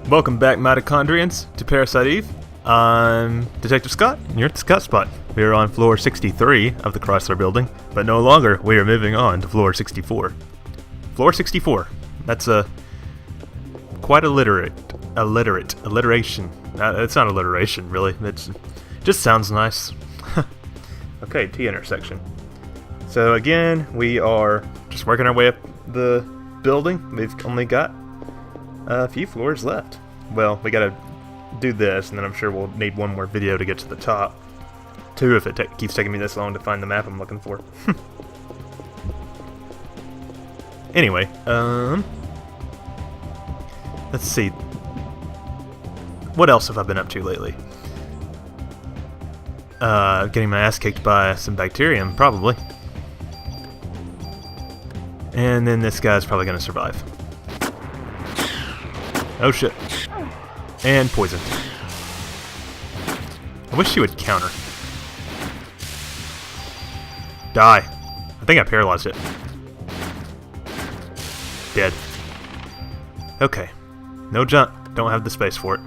Welcome back, mitochondrians, to Parasite Eve. I'm Detective Scott, and you're at TheScottSpot. We are on floor 63 of the Chrysler Building, but no longer. We are moving on to floor 64. Floor 64. That's quite alliteration. It's not alliteration, really. It just sounds nice. Okay, T intersection. So again, we are just working our way up the building. We've only got a few floors left. Well, we gotta do this, and then I'm sure we'll need one more video to get to the top. Two, if it keeps taking me this long to find the map I'm looking for. Anyway, let's see. What else have I been up to lately? Getting my ass kicked by some bacterium, probably. And then this guy's probably gonna survive. Oh shit. And poisoned. I wish she would counter. Die. I think I paralyzed it. Dead. Okay. No jump. Don't have the space for it.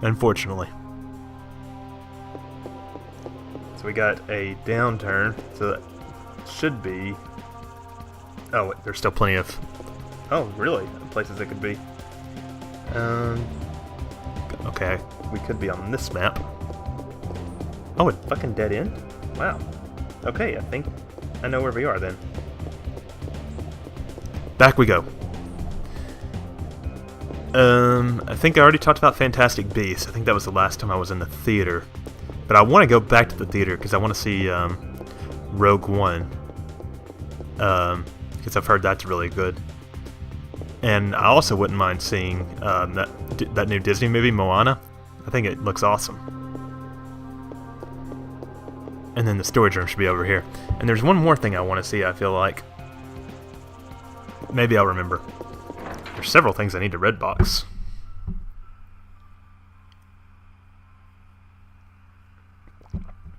Unfortunately. So we got a downturn. So that should be... Oh, wait, there's still plenty of... Oh, really? Places it could be. Okay, we could be on this map. Oh, it fucking dead end? Wow. Okay, I think I know where we are then. Back we go. I think I already talked about Fantastic Beasts. I think that was the last time I was in the theater. But I want to go back to the theater because I want to see Rogue One. Because I've heard that's really good. And I also wouldn't mind seeing that new Disney movie, Moana. I think it looks awesome. And then the storage room should be over here. And there's one more thing I want to see, I feel like. Maybe I'll remember. There's several things I need to red box.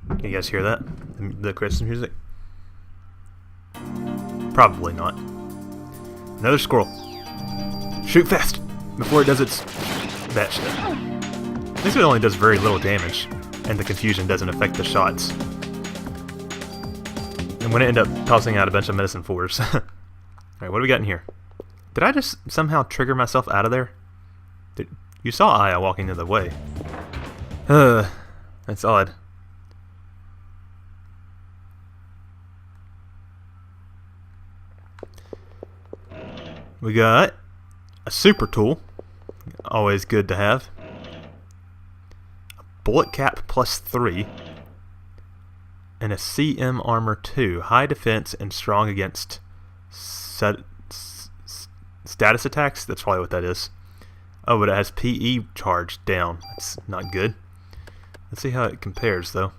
Can you guys hear that? The Christmas music? Probably not. Another squirrel. Shoot fast before it does its that shit. At least it only does very little damage, and the confusion doesn't affect the shots. I'm gonna end up tossing out a bunch of medicine fours. Alright, what do we got in here? Did I just somehow trigger myself out of there? You saw Aya walking the other way. That's odd. We got a super tool, always good to have. A bullet cap +3, and a CM armor 2, high defense and strong against status attacks. That's probably what that is. Oh, but it has PE charge down. That's not good. Let's see how it compares though.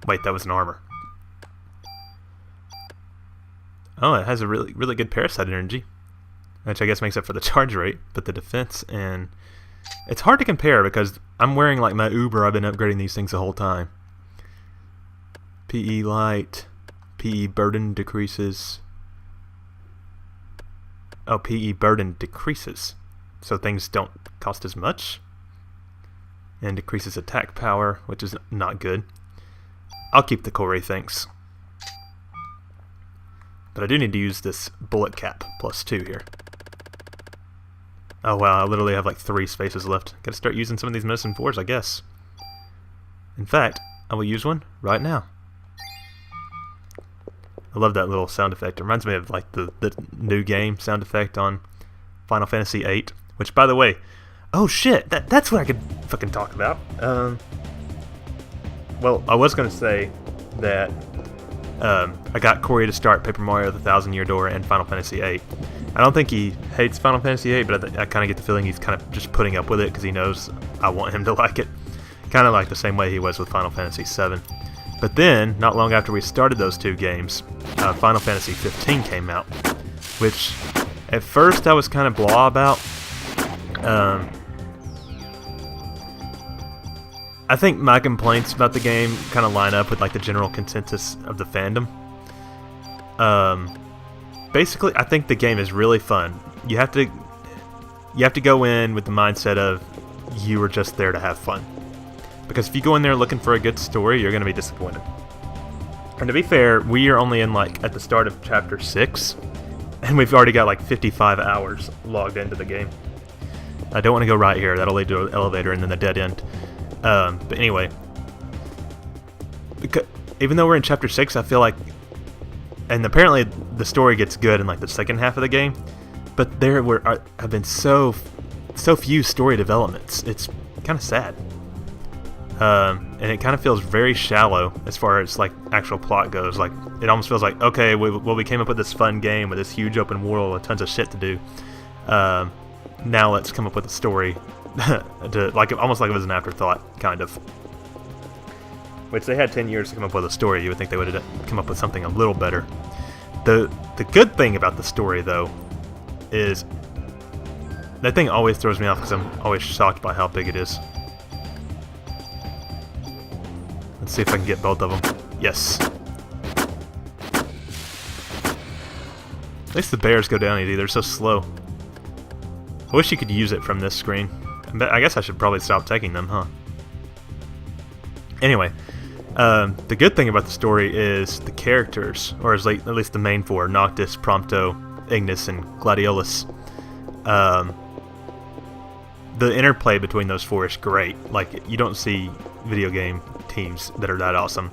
Wait, that was an armor. Oh, it has a really good parasite energy, which I guess makes up for the charge rate, but the defense and... It's hard to compare because I'm wearing like my Uber. I've been upgrading these things the whole time. PE light, PE burden decreases. Oh, PE burden decreases, so things don't cost as much. And decreases attack power, which is not good. I'll keep the Corey, thanks. But I do need to use this bullet cap +2 here. Oh wow, I literally have like 3 spaces left. Gotta start using some of these medicine fours, I guess. In fact, I will use one right now. I love that little sound effect. It reminds me of like the new game sound effect on Final Fantasy VIII. Which, by the way, oh shit, that's what I could fucking talk about. Well, I was gonna say that I got Corey to start Paper Mario: The Thousand Year Door and Final Fantasy VIII. I don't think he hates Final Fantasy VIII, but I kind of get the feeling he's kind of just putting up with it because he knows I want him to like it. Kind of like the same way he was with Final Fantasy VII. But then, not long after we started those two games, Final Fantasy 15 came out, which at first I was kind of blah about. I think my complaints about the game kind of line up with like the general consensus of the fandom. basically, I think the game is really fun. You have to go in with the mindset of you were just there to have fun. Because if you go in there looking for a good story, you're going to be disappointed. And to be fair, we are only in at the start of chapter 6, and we've already got 55 hours logged into the game. I don't want to go right here. That'll lead to an elevator and then a dead end. But anyway, even though we're in chapter 6, I feel like, and apparently the story gets good in the second half of the game, but there have been so few story developments. It's kind of sad. And it kind of feels very shallow as far as actual plot goes. It almost feels like, okay, we came up with this fun game with this huge open world with tons of shit to do. Now let's come up with a story, almost like it was an afterthought, kind of. Which they had 10 years to come up with a story. You would think they would have come up with something a little better. The good thing about the story, though, is that thing always throws me off because I'm always shocked by how big it is. Let's see if I can get both of them. Yes. At least the bears go down easy. They're so slow. I wish you could use it from this screen. I guess I should probably stop taking them, huh? Anyway, the good thing about the story is the characters, or at least the main four, Noctis, Prompto, Ignis, and Gladiolus. The interplay between those four is great. You don't see video game teams that are that awesome.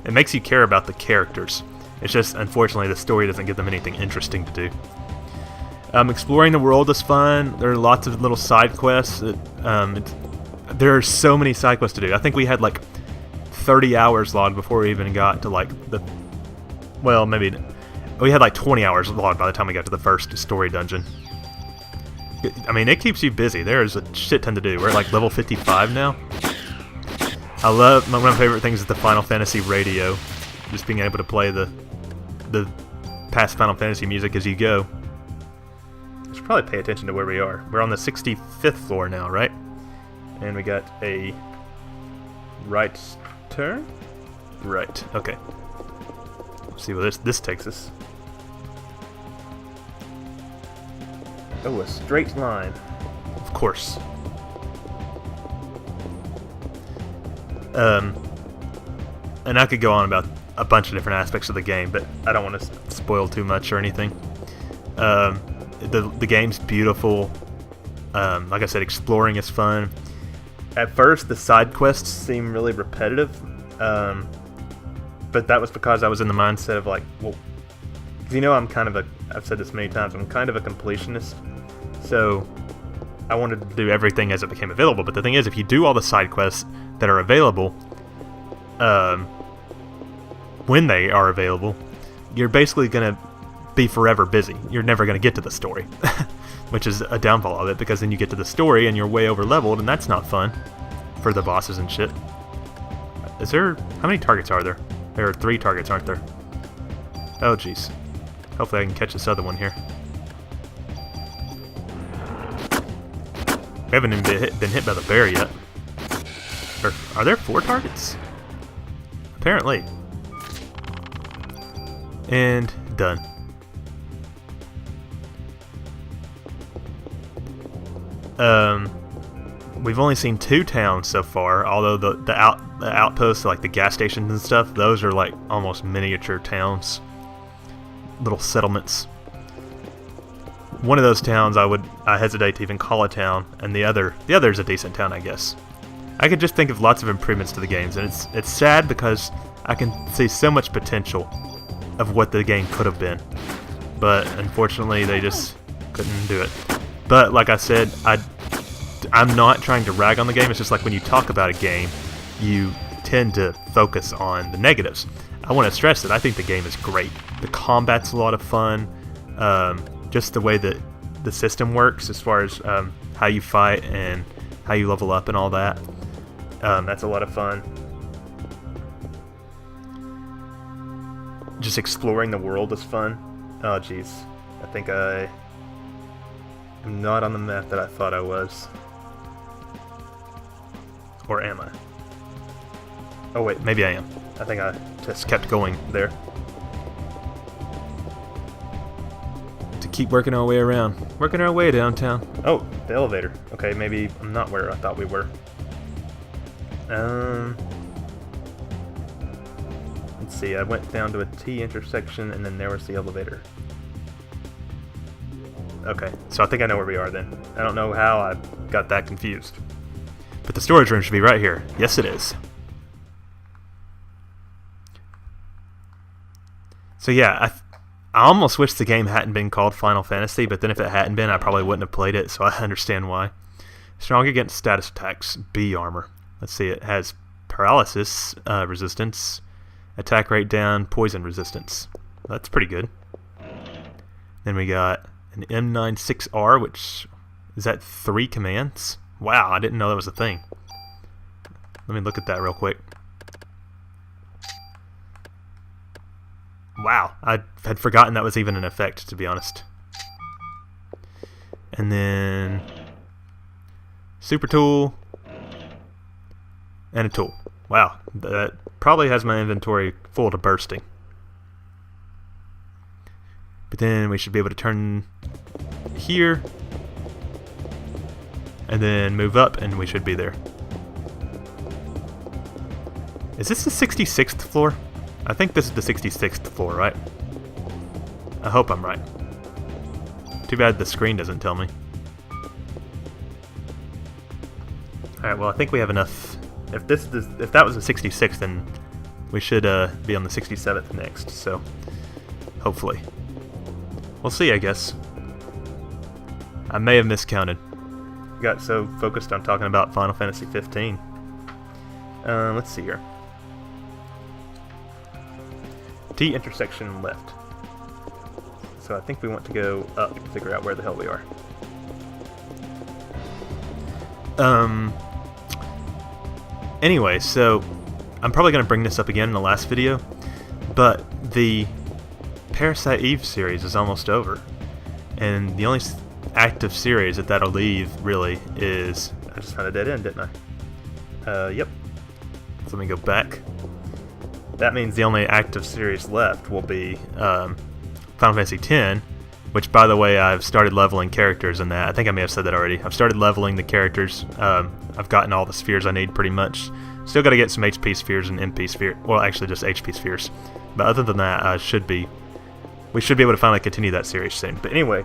It makes you care about the characters. It's just, unfortunately, the story doesn't give them anything interesting to do. Exploring the world is fun. There are lots of little side quests. There are so many side quests to do. I think we had 30 hours logged before we even got to well, maybe we had 20 hours logged by the time we got to the first story dungeon. I mean, it keeps you busy. There's a shit ton to do. We're at level 55 now. I love, one of my favorite things is the Final Fantasy radio. Just being able to play the past Final Fantasy music as you go. I should probably pay attention to where we are. We're on the 65th floor now, right? And we got a right turn? Right, okay. Let's see where this takes us. Oh, a straight line. Of course. And I could go on about a bunch of different aspects of the game, but I don't want to spoil too much or anything. The game's beautiful. Like I said, exploring is fun. At first, the side quests seem really repetitive, but that was because I was in the mindset of well, I'm kind of I've said this many times, I'm kind of a completionist, so I wanted to do everything as it became available. But the thing is, if you do all the side quests that are available, when they are available, you're basically going to be forever busy. You're never going to get to the story, which is a downfall of it, because then you get to the story and you're way over leveled, and that's not fun for the bosses and shit. How many targets are there? There are 3 targets, aren't there? Oh jeez. Hopefully I can catch this other one here. We haven't even been hit by the bear yet. Are there 4 targets? Apparently. And done. We've only seen 2 towns so far, although the outposts, the gas stations and stuff, those are almost miniature towns. Little settlements. One of those towns I hesitate to even call a town, and the other is a decent town, I guess. I could just think of lots of improvements to the games, and it's sad because I can see so much potential of what the game could have been. But unfortunately, they just couldn't do it. But like I said, I'm not trying to rag on the game. It's just when you talk about a game, you tend to focus on the negatives. I want to stress that I think the game is great. The combat's a lot of fun. Just the way that the system works as far as how you fight and how you level up and all that. That's a lot of fun. Just exploring the world is fun. Oh jeez. I think I am not on the map that I thought I was. Or am I? Oh wait, maybe I am. I think I just kept going there. keep working our way around. Working our way downtown. Oh, the elevator. Okay, maybe I'm not where I thought we were. Let's see, I went down to a T intersection and then there was the elevator. Okay, so I think I know where we are then. I don't know how I got that confused. But the storage room should be right here. Yes, it is. So yeah, I almost wish the game hadn't been called Final Fantasy, but then if it hadn't been, I probably wouldn't have played it, so I understand why. Strong against status attacks, B armor. Let's see, it has paralysis resistance, attack rate down, poison resistance. That's pretty good. Then we got an M96R, which is that 3 commands? Wow, I didn't know that was a thing. Let me look at that real quick. Wow, I had forgotten that was even an effect, to be honest. And then super tool and a tool. Wow, that probably has my inventory full to bursting. But then we should be able to turn here and then move up and we should be there. Is this the 66th floor? I think this is the 66th floor, right? I hope I'm right. Too bad the screen doesn't tell me. Alright, well I think we have enough. If that was the 66th, then we should be on the 67th next, so hopefully. We'll see, I guess. I may have miscounted. Got so focused on talking about Final Fantasy 15. Let's see here. T intersection left. So I think we want to go up to figure out where the hell we are. Anyway, so I'm probably going to bring this up again in the last video, but the Parasite Eve series is almost over. And the only active series that'll leave, really, is... I just found a dead end, didn't I? Yep. So let me go back. That means the only active series left will be Final Fantasy X, which, by the way, I've started leveling characters in that. I think I may have said that already. I've started leveling the characters. I've gotten all the spheres I need, pretty much. Still got to get some HP spheres and MP spheres. Well, actually, just HP spheres. But other than that, we should be able to finally continue that series soon. But anyway,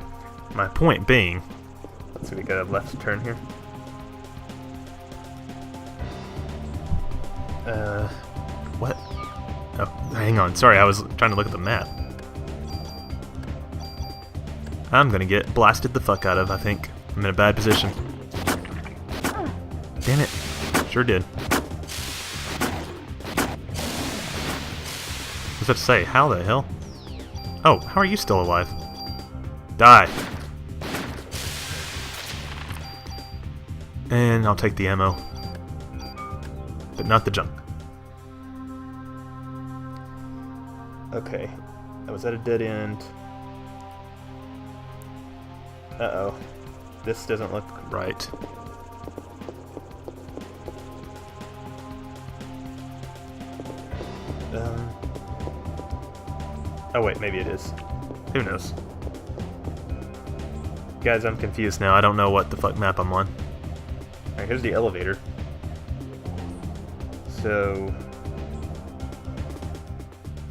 my point being... So we got a left turn here. What? Oh, hang on. Sorry, I was trying to look at the map. I'm gonna get blasted the fuck out of, I think. I'm in a bad position. Damn it. Sure did. What's that to say? How the hell? Oh, how are you still alive? Die. And I'll take the ammo. But not the junk. Okay. I was at a dead end. Uh-oh. This doesn't look right. Oh wait, maybe it is. Who knows? Guys, I'm confused now. I don't know what the fuck map I'm on. Alright, here's the elevator. So...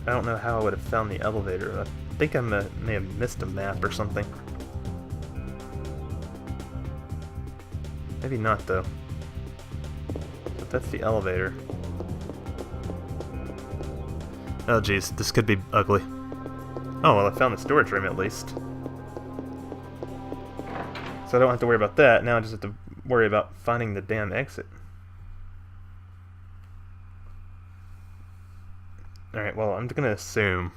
I don't know how I would have found the elevator. I think I may have missed a map or something. Maybe not, though. But that's the elevator. Oh, jeez. This could be ugly. Oh, well, I found the storage room, at least. So I don't have to worry about that. Now I just have to worry about finding the damn exit. Alright, well, I'm gonna assume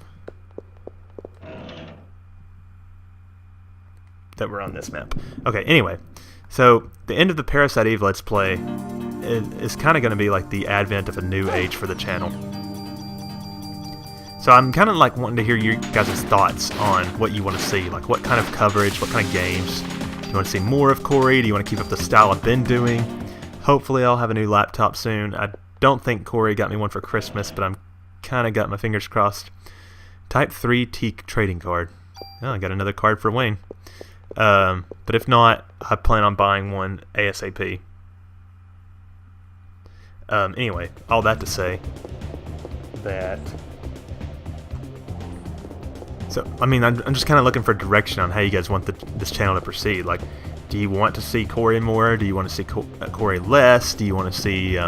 that we're on this map. Okay, anyway. So, the end of the Parasite Eve Let's Play is kind of going to be like the advent of a new age for the channel. So I'm kind of like wanting to hear your guys' thoughts on what you want to see. Like what kind of coverage, what kind of games. Do you want to see more of Corey? Do you want to keep up the style I've been doing? Hopefully I'll have a new laptop soon. I don't think Corey got me one for Christmas, but I'm kind of got my fingers crossed. Type 3 teak trading card. Oh, I got another card for Wayne. But if not, I plan on buying one ASAP. Anyway, all that to say that... So, I mean, I'm just kind of looking for direction on how you guys want this channel to proceed. Like, do you want to see Corey more? Do you want to see Corey less? Do you want to see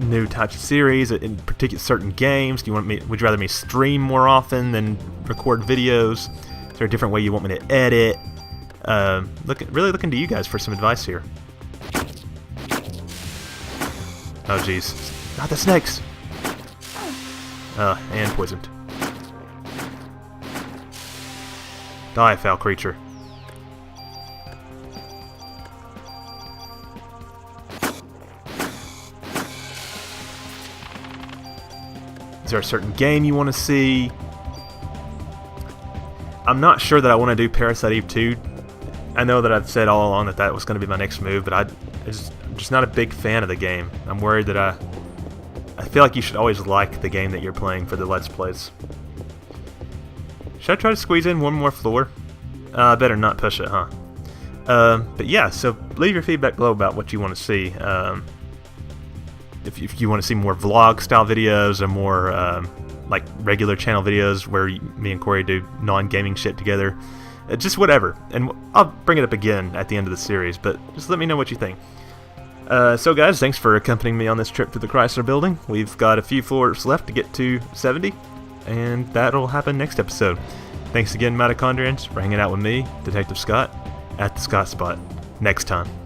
new types of series, in particular certain games? Would you rather me stream more often than record videos? Is there a different way you want me to edit? Really looking to you guys for some advice here. Oh jeez, not the snakes! And poisoned. Die, foul creature. Is there a certain game you want to see? I'm not sure that I want to do Parasite Eve 2. I know that I've said all along that was going to be my next move, but I'm just not a big fan of the game. I'm worried that I feel like you should always like the game that you're playing for the Let's Plays. Should I try to squeeze in one more floor? Better not push it, huh? But yeah, so leave your feedback below about what you want to see. If you want to see more vlog-style videos or more like regular channel videos where me and Corey do non-gaming shit together. Just whatever. And I'll bring it up again at the end of the series, but just let me know what you think. So guys, thanks for accompanying me on this trip to the Chrysler Building. We've got a few floors left to get to 70, and that'll happen next episode. Thanks again, mitochondrians, for hanging out with me, Detective Scott, at TheScottSpot. Next time.